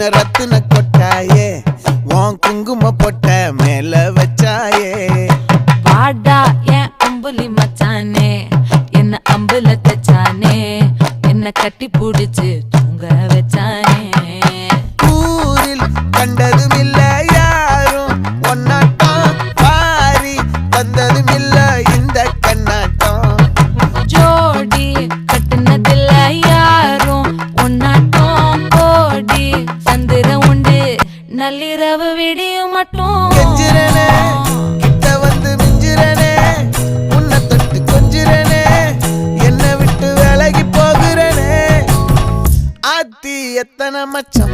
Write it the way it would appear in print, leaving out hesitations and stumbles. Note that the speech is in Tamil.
என்ன ரத்தின கொட்டாயே உன் குங்கும பொட்ட மேல வச்சாயே வாடா என் அம்புலி மச்சானே என்ன அம்புல தச்சானே என்ன கட்டி புடிச்சு தூங்க வச்சானே ஊரில் கண்டதும் இல்ல யாரும் ஒன்னாட்டம் பாரி வந்ததும் இல்ல இந்த கண்ணாட்டம் ஜோடி கட்டுனதில்ல யாரும் ஒன்னாட்டம் கோடி சந்திர உண்டு நள்ளிரவு விடியும் மட்டும் கெஞ்சிரனே கிட்ட வந்து மிஞ்சிரனே உன்னை தொட்டு கொஞ்சிரனே என்னை விட்டு விலகி போகிறனே ஆத்தி எத்தனை மச்சம்